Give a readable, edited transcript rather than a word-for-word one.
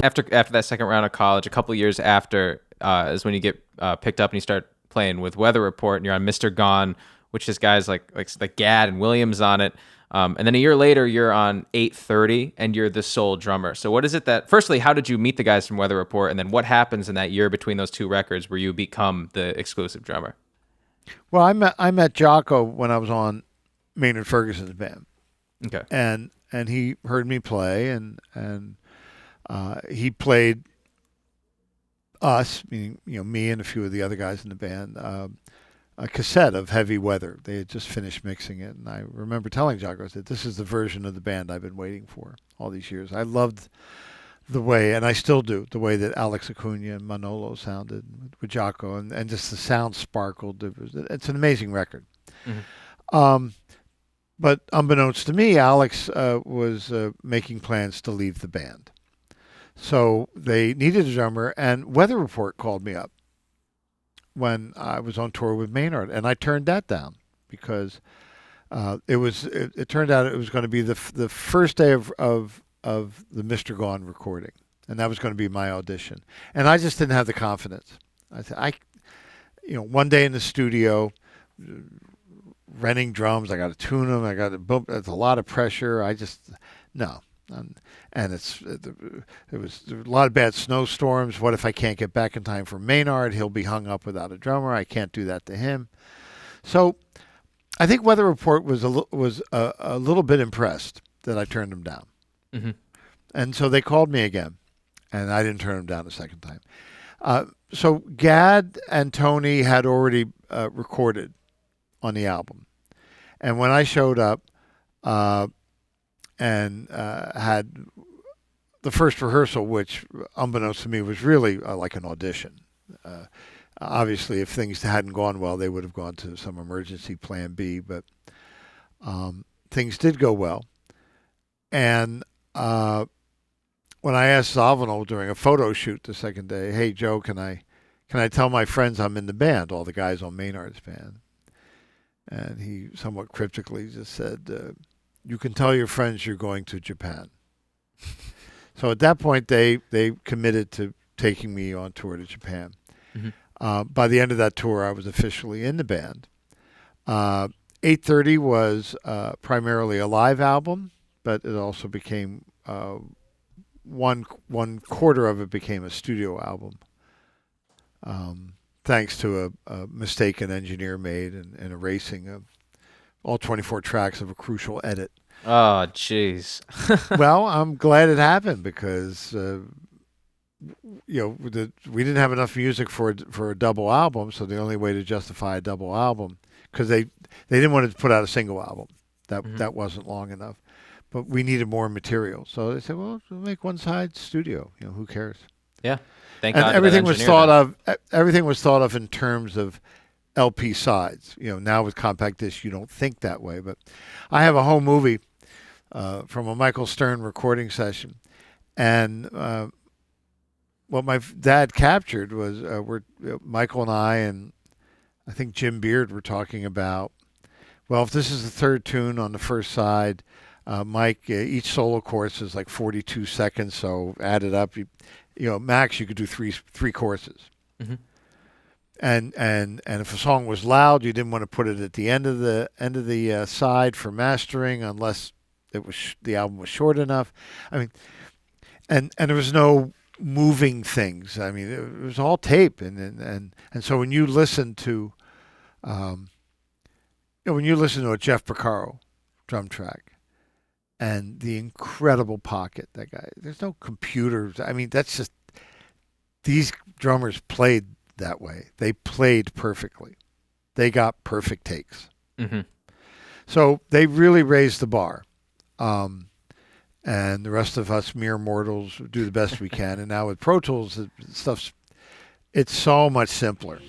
after that second round of college, a couple of years after is when you get picked up and you start playing with Weather Report, and you're on Mr. Gone, which has guys like Gadd and Williams on it. And then a year later, you're on 8:30, and you're the sole drummer. So what is it that, firstly, how did you meet the guys from Weather Report, and then what happens in that year between those two records where you become the exclusive drummer? Well, I met Jocko when I was on Maynard Ferguson's band, Okay. and he heard me play, and he played us, meaning me and a few of the other guys in the band, a cassette of Heavy Weather. They had just finished mixing it, and I remember telling Jocko, I said, "This is the version of the band I've been waiting for all these years." I loved the way, and I still do, the way that Alex Acuna and Manolo sounded with Jocko, and just the sound sparkled. It's an amazing record. Mm-hmm. But unbeknownst to me, Alex was making plans to leave the band. So they needed a drummer, and Weather Report called me up when I was on tour with Maynard, and I turned that down because it turned out it was going to be the first day of the Mr. Gone recording, and that was going to be my audition. And I just didn't have the confidence. I said, one day in the studio, renting drums, I got to tune them, I got to bump. It's a lot of pressure. No. And there was a lot of bad snowstorms. What if I can't get back in time for Maynard? He'll be hung up without a drummer. I can't do that to him. So I think Weather Report was a little bit impressed that I turned him down. Mm-hmm. And so they called me again, and I didn't turn him down a second time. So Gadd and Tony had already recorded on the album. And when I showed up, and had the first rehearsal, which, unbeknownst to me, was really like an audition. Obviously, if things hadn't gone well, they would have gone to some emergency plan B, but things did go well. And when I asked Zavino during a photo shoot the second day, "Hey, Joe, can I tell my friends I'm in the band, all the guys on Maynard's band?" And he somewhat cryptically just said, "You can tell your friends you're going to Japan." So at that point, they committed to taking me on tour to Japan. Mm-hmm. By the end of that tour, I was officially in the band. 8:30 was primarily a live album, but it also became one quarter of it became a studio album. Thanks to a mistake an engineer made in erasing all 24 tracks of a crucial edit. Oh, jeez. Well, I'm glad it happened because we didn't have enough music for a double album, so the only way to justify a double album, because they didn't want to put out a single album, that wasn't long enough, but we needed more material, so they said, "Well, we'll make one side studio. Who cares?" Yeah. Thank and God everything was thought of. Everything was thought of in terms of LP sides. Now with compact disc, you don't think that way. But I have a home movie from a Michael Stern recording session, and what my dad captured was Michael and I, and I think Jim Beard were talking about. Well, if this is the third tune on the first side, Mike, each solo chorus is like 42 seconds, so add it up. Max, you could do three choruses. Mm-hmm. And if a song was loud, you didn't want to put it at the end of the side for mastering, unless the album was short enough. I mean, and there was no moving things. I mean, it was all tape, and so when you listen to, a Jeff Porcaro drum track, and the incredible pocket, that guy. There's no computers. I mean, that's just, these drummers played that way. They played perfectly. They got perfect takes. Mm-hmm. So they really raised the bar. And the rest of us mere mortals do the best we can. And now with Pro Tools, it's so much simpler.